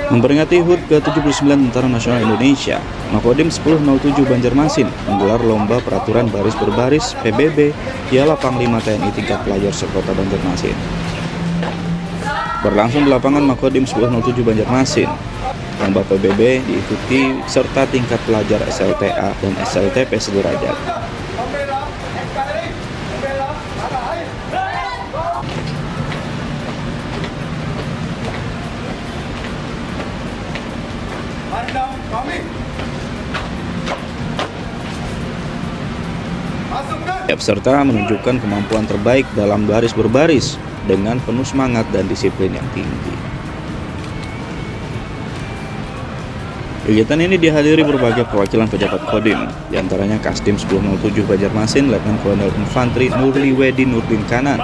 Memperingati HUT ke-79 Tentara Nasional Indonesia, Makodim 1007 Banjarmasin menggelar lomba peraturan baris berbaris PBB Piala Panglima TNI tingkat pelajar sekota Banjarmasin. Berlangsung di lapangan Makodim 1007 Banjarmasin, lomba PBB diikuti serta tingkat pelajar SLTA dan SLTP sederajat. Tiap peserta menunjukkan kemampuan terbaik dalam baris berbaris dengan penuh semangat dan disiplin yang tinggi. Kegiatan ini dihadiri berbagai perwakilan pejabat Kodim, diantaranya Kasdim 1007 Banjarmasin, Letnan Kolonel Infantri Nurliwedi Nurdin Kanan,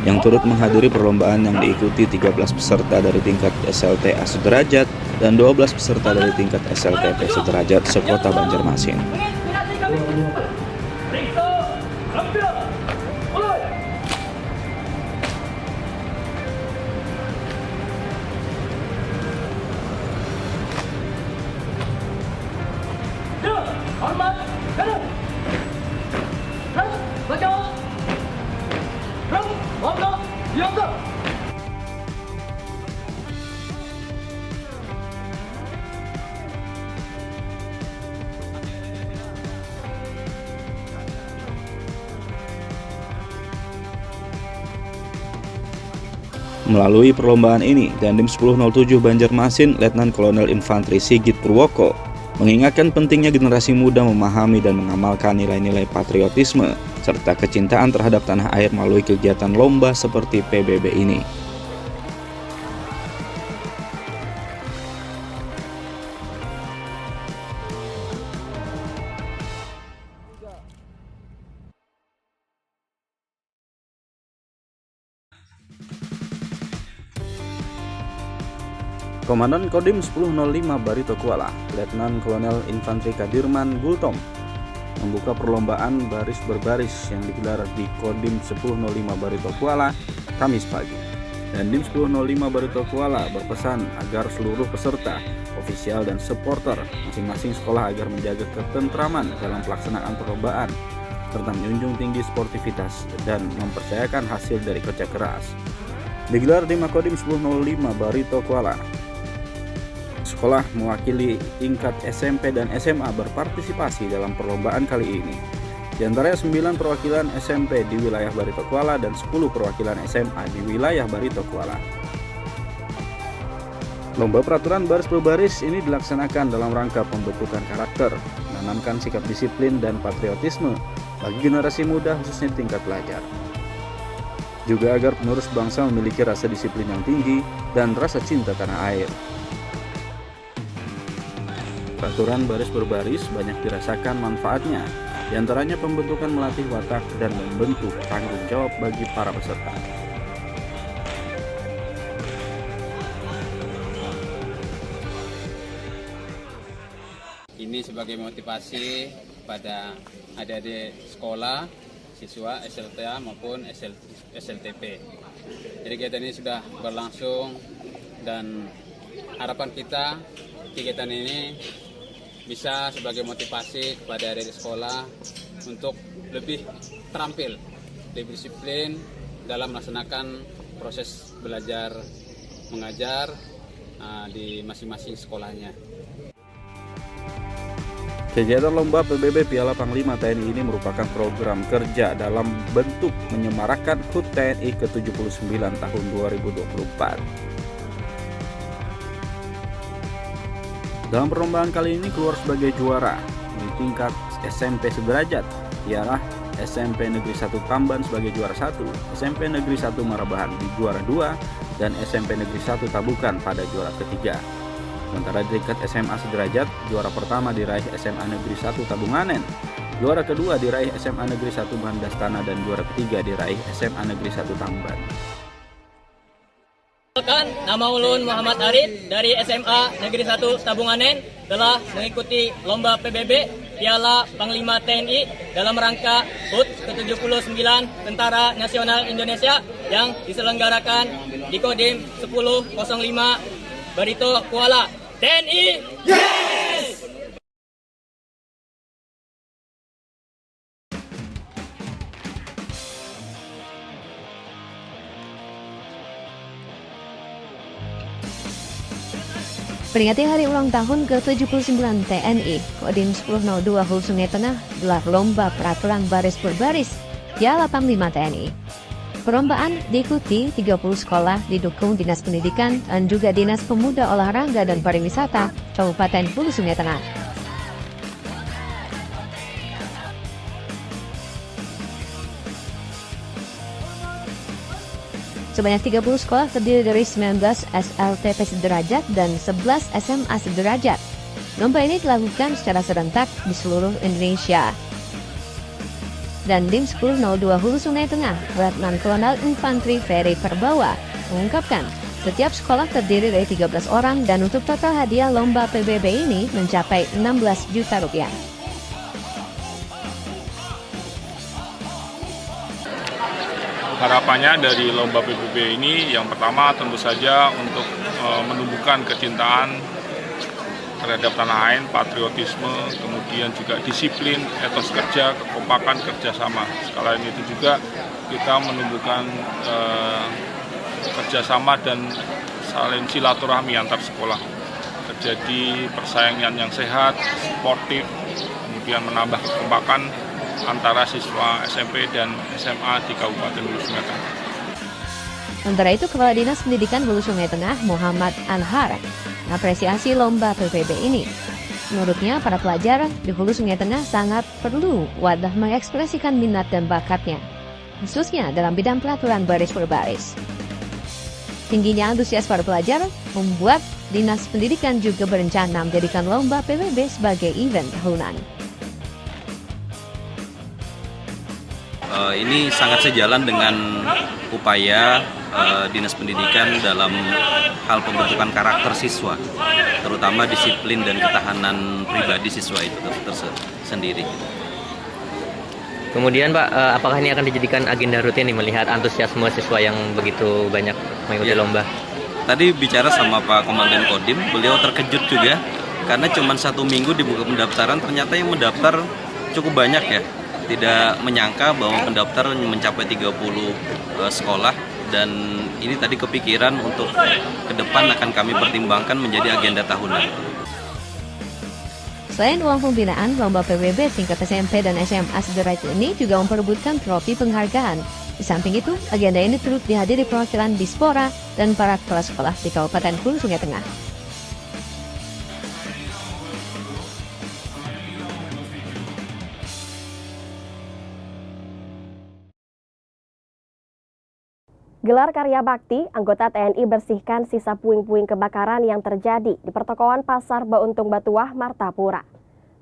yang turut menghadiri perlombaan yang diikuti 13 peserta dari tingkat SLTA sederajat dan 12 peserta dari tingkat SLTP sederajat sekota Banjarmasin. Melalui perlombaan ini, Dandim 1007 Banjarmasin, Letnan Kolonel Infantri Sigit Purwoko mengingatkan pentingnya generasi muda memahami dan mengamalkan nilai-nilai patriotisme serta kecintaan terhadap tanah air melalui kegiatan lomba seperti PBB ini. Komandan Kodim 1005 Barito Kuala, Letnan Kolonel Infantri Kadirman Gultom, membuka perlombaan baris berbaris yang digelar di Kodim 1005 Barito Kuala, Kamis pagi. Dandim 1005 Barito Kuala berpesan agar seluruh peserta, ofisial dan supporter masing-masing sekolah agar menjaga ketentraman dalam pelaksanaan perlombaan, serta menjunjung tinggi sportivitas dan mempercayakan hasil dari kerja keras. Digelar di Makodim 1005 Barito Kuala. Sekolah mewakili tingkat SMP dan SMA berpartisipasi dalam perlombaan kali ini. Di antaranya 9 perwakilan SMP di wilayah Barito Kuala dan 10 perwakilan SMA di wilayah Barito Kuala. Lomba peraturan baris berbaris ini dilaksanakan dalam rangka pembentukan karakter, menanamkan sikap disiplin dan patriotisme bagi generasi muda khususnya tingkat pelajar. Juga agar penerus bangsa memiliki rasa disiplin yang tinggi dan rasa cinta tanah air. Peraturan baris berbaris banyak dirasakan manfaatnya, diantaranya pembentukan melatih watak dan membentuk tanggung jawab bagi para peserta. Ini sebagai motivasi pada adik-adik sekolah, siswa SLTA maupun SLTP. Jadi kegiatan ini sudah berlangsung dan harapan kita kegiatan ini bisa sebagai motivasi kepada adik sekolah untuk lebih terampil, lebih disiplin dalam melaksanakan proses belajar mengajar di masing-masing sekolahnya. Kegiatan lomba PBB Piala Panglima TNI ini merupakan program kerja dalam bentuk menyemarakan HUT TNI ke-79 tahun 2024. Dalam perlombaan kali ini keluar sebagai juara di tingkat SMP sederajat, ialah SMP Negeri 1 Tamban sebagai juara 1, SMP Negeri 1 Marabahan di juara 2, dan SMP Negeri 1 Tabukan pada juara ketiga. Sementara di tingkat SMA sederajat, juara pertama diraih SMA Negeri 1 Tabunganen, juara kedua diraih SMA Negeri 1 Bandastana, dan juara ketiga diraih SMA Negeri 1 Tamban. Nama ulun Muhammad Arif dari SMA Negeri 1 Tabunganen telah mengikuti lomba PBB Piala Panglima TNI dalam rangka HUT ke-79 Tentara Nasional Indonesia yang diselenggarakan di Kodim 1005 Barito Kuala. TNI yes! Peringati hari ulang tahun ke-79 TNI, Kodim 1002 Hulu Sungai Tengah gelar lomba peraturan baris berbaris Piala Panglima TNI. Perlombaan diikuti 30 sekolah didukung Dinas Pendidikan dan juga Dinas Pemuda Olahraga dan Pariwisata Kabupaten Hulu Sungai Tengah. Sebanyak 30 sekolah terdiri dari 19 SLTP sederajat dan 11 SMA sederajat. Lomba ini dilakukan secara serentak di seluruh Indonesia. Dan Dim 1002 Hulu Sungai Tengah, Letnan Kolonel Infantri Ferry Perbawa, mengungkapkan setiap sekolah terdiri dari 13 orang dan untuk total hadiah lomba PBB ini mencapai 16 juta rupiah. Harapannya dari lomba PBB ini yang pertama tentu saja untuk menumbuhkan kecintaan terhadap tanah air, patriotisme, kemudian juga disiplin, etos kerja, kekompakan, kerjasama. Sekalian itu juga kita menumbuhkan kerjasama dan saling silaturahmi antar sekolah. Terjadi persaingan yang sehat, sportif, kemudian menambah kekompakan antara siswa SMP dan SMA di Kabupaten Hulu Sungai Tengah. Sementara itu, Kepala Dinas Pendidikan Hulu Sungai Tengah, Muhammad Anhar, mengapresiasi lomba PBB ini. Menurutnya, para pelajar di Hulu Sungai Tengah sangat perlu wadah mengekspresikan minat dan bakatnya, khususnya dalam bidang peraturan baris berbaris. Tingginya antusias para pelajar membuat Dinas Pendidikan juga berencana menjadikan lomba PBB sebagai event tahunan. Ini sangat sejalan dengan upaya Dinas Pendidikan dalam hal pembentukan karakter siswa, terutama disiplin dan ketahanan pribadi siswa itu tersendiri. Kemudian Pak, apakah ini akan dijadikan agenda rutin nih melihat antusiasme siswa yang begitu banyak mengikuti lomba? Tadi bicara sama Pak Komandan Kodim, beliau terkejut juga karena cuma 1 minggu dibuka pendaftaran, ternyata yang mendaftar cukup banyak ya. Tidak menyangka bahwa pendaftar mencapai 30 sekolah, dan ini tadi kepikiran untuk ke depan akan kami pertimbangkan menjadi agenda tahunan. Selain uang pembinaan, lomba PBB tingkat SMP dan SMA sederajat ini juga memperebutkan trofi penghargaan. Di samping itu, agenda ini turut dihadiri perwakilan Dispora dan para kepala sekolah di Kabupaten Hulu Sungai Tengah. Gelar karya bakti, anggota TNI bersihkan sisa puing-puing kebakaran yang terjadi di pertokoan Pasar Bauntung Batuah, Martapura.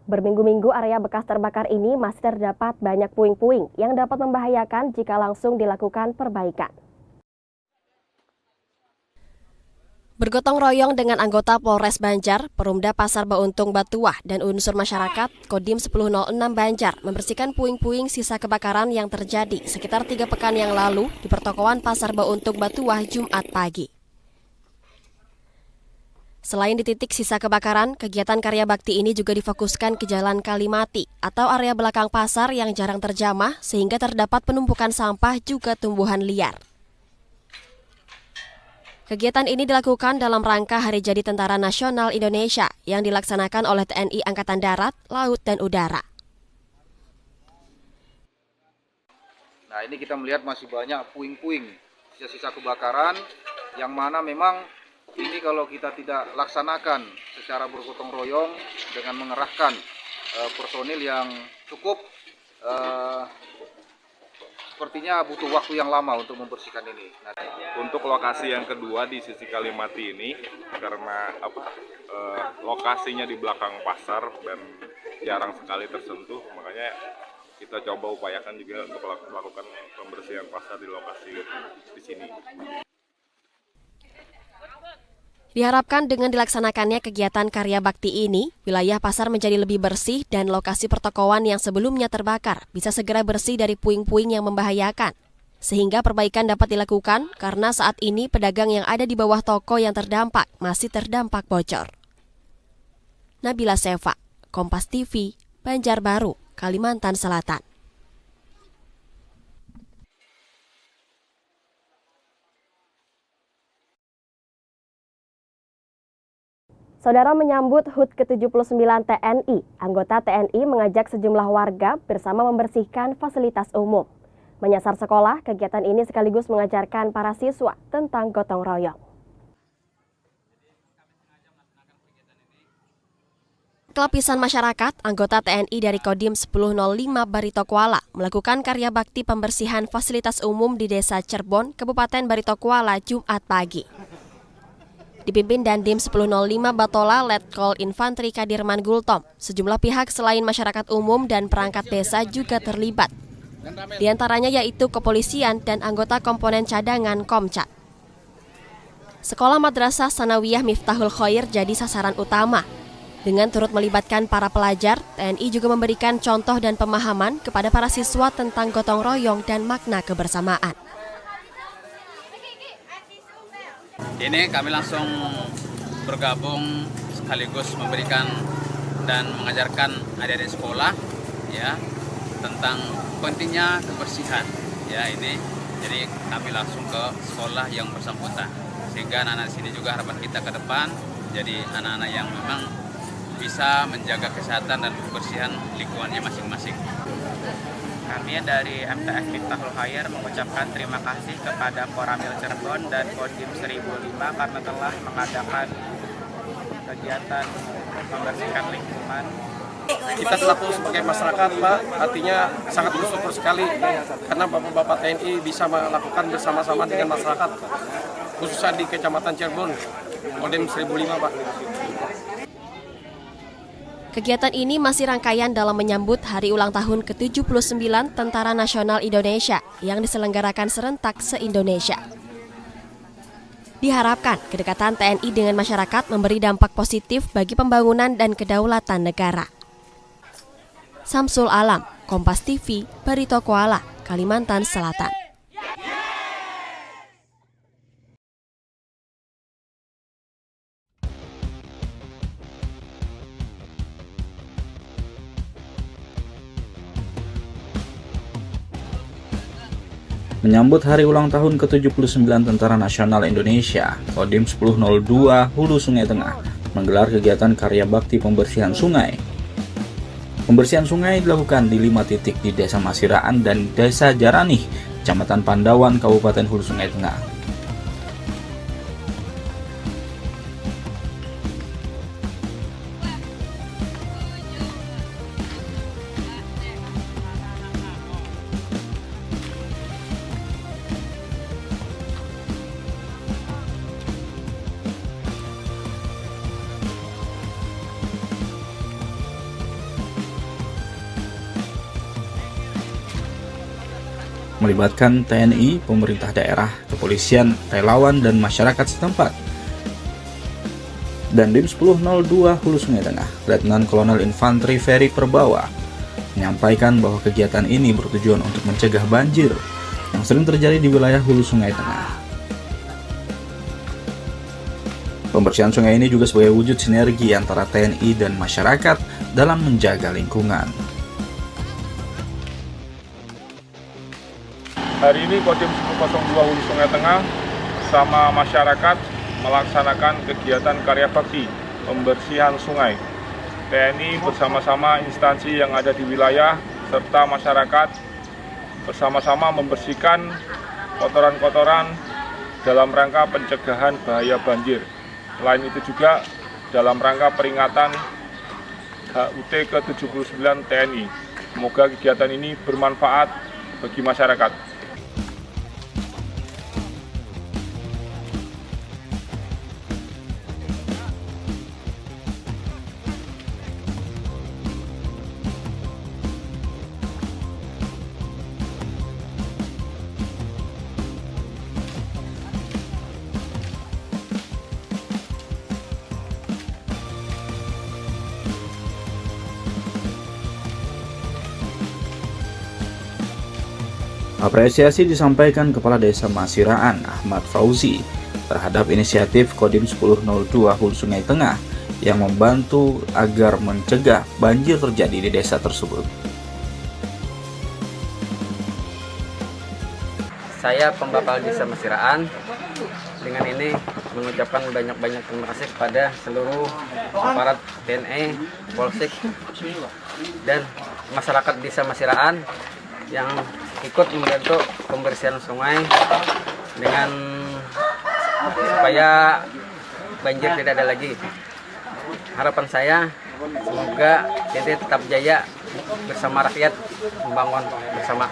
Berminggu-minggu area bekas terbakar ini masih terdapat banyak puing-puing yang dapat membahayakan jika langsung dilakukan perbaikan. Bergotong royong dengan anggota Polres Banjar, Perumda Pasar Bauntung Batuah, dan unsur masyarakat, Kodim 1006 Banjar membersihkan puing-puing sisa kebakaran yang terjadi sekitar 3 pekan yang lalu di pertokoan Pasar Bauntung Batuah Jumat pagi. Selain di titik sisa kebakaran, kegiatan karya bakti ini juga difokuskan ke Jalan Kalimati atau area belakang pasar yang jarang terjamah sehingga terdapat penumpukan sampah juga tumbuhan liar. Kegiatan ini dilakukan dalam rangka Hari Jadi Tentara Nasional Indonesia yang dilaksanakan oleh TNI Angkatan Darat, Laut, dan Udara. Nah, ini kita melihat masih banyak puing-puing, sisa-sisa kebakaran yang mana memang ini kalau kita tidak laksanakan secara bergotong royong dengan mengerahkan personil yang cukup, sepertinya butuh waktu yang lama untuk membersihkan ini. Nah, Untuk lokasi yang kedua di sisi Kalimati ini, karena lokasinya di belakang pasar dan jarang sekali tersentuh, makanya kita coba upayakan juga untuk melakukan pembersihan pasar di lokasi di sini. Diharapkan dengan dilaksanakannya kegiatan karya bakti ini, wilayah pasar menjadi lebih bersih dan lokasi pertokoan yang sebelumnya terbakar bisa segera bersih dari puing-puing yang membahayakan. Sehingga perbaikan dapat dilakukan karena saat ini pedagang yang ada di bawah toko yang terdampak masih terdampak bocor. Nabila Seva, Kompas TV, Banjarbaru, Kalimantan Selatan. Saudara, menyambut HUT ke-79 TNI, anggota TNI mengajak sejumlah warga bersama membersihkan fasilitas umum. Menyasar sekolah, kegiatan ini sekaligus mengajarkan para siswa tentang gotong royong. Lapisan masyarakat, anggota TNI dari Kodim 1005 Barito Kuala melakukan karya bakti pembersihan fasilitas umum di Desa Cirebon, Kabupaten Barito Kuala, Jumat pagi. Dipimpin Dandim 1005 Batola Letkol Infantri Kadirman Gultom, sejumlah pihak selain masyarakat umum dan perangkat desa juga terlibat. Di antaranya yaitu kepolisian dan anggota komponen cadangan Komcat. Sekolah Madrasah Sanawiyah Miftahul Khoir jadi sasaran utama. Dengan turut melibatkan para pelajar, TNI juga memberikan contoh dan pemahaman kepada para siswa tentang gotong royong dan makna kebersamaan. Ini kami langsung bergabung sekaligus memberikan dan mengajarkan adik-adik sekolah ya tentang pentingnya kebersihan ya ini. Jadi kami langsung ke sekolah yang bersangkutan sehingga anak-anak sini juga harapan kita ke depan jadi anak-anak yang memang bisa menjaga kesehatan dan kebersihan lingkungannya masing-masing. Kami dari MTS Miftahul Khoir mengucapkan terima kasih kepada Koramil Cirebon dan Kodim 1005 karena telah mengadakan kegiatan membersihkan lingkungan. Kita selaku sebagai masyarakat, Pak, artinya sangat bersyukur sekali karena Bapak-Bapak TNI bisa melakukan bersama-sama dengan masyarakat, khususnya di Kecamatan Cirebon, Kodim 1005, Pak. Kegiatan ini masih rangkaian dalam menyambut hari ulang tahun ke-79 Tentara Nasional Indonesia yang diselenggarakan serentak se-Indonesia. Diharapkan kedekatan TNI dengan masyarakat memberi dampak positif bagi pembangunan dan kedaulatan negara. Samsul Alam, Kompas TV, Barito Kuala, Kalimantan Selatan. Menyambut hari ulang tahun ke-79 Tentara Nasional Indonesia, Kodim 1002 Hulu Sungai Tengah menggelar kegiatan karya bakti pembersihan sungai. Pembersihan sungai dilakukan di 5 titik di Desa Masiraan dan Desa Jaranih, Kecamatan Pandawan, Kabupaten Hulu Sungai Tengah. Melibatkan TNI, pemerintah daerah, kepolisian, relawan, dan masyarakat setempat. Dandim 1002 Hulu Sungai Tengah, Letnan Kolonel Infantri Ferry Perbawa, menyampaikan bahwa kegiatan ini bertujuan untuk mencegah banjir yang sering terjadi di wilayah Hulu Sungai Tengah. Pembersihan sungai ini juga sebagai wujud sinergi antara TNI dan masyarakat dalam menjaga lingkungan. Hari ini Kodim 1002 Hulu Sungai Tengah sama masyarakat melaksanakan kegiatan karya bakti pembersihan sungai. TNI bersama-sama instansi yang ada di wilayah serta masyarakat bersama-sama membersihkan kotoran-kotoran dalam rangka pencegahan bahaya banjir. Selain itu juga dalam rangka peringatan HUT ke-79 TNI. Semoga kegiatan ini bermanfaat bagi masyarakat. Apresiasi disampaikan Kepala Desa Masiraan Ahmad Fauzi terhadap inisiatif Kodim 1002 Hulu Sungai Tengah yang membantu agar mencegah banjir terjadi di desa tersebut. Saya pembapal Desa Masiraan dengan ini mengucapkan banyak-banyak terima kasih kepada seluruh aparat TNI, Polsek, dan masyarakat Desa Masiraan yang ikut membantu pembersihan sungai dengan supaya banjir tidak ada lagi. Harapan saya semoga TNI tetap jaya bersama rakyat membangun bersama.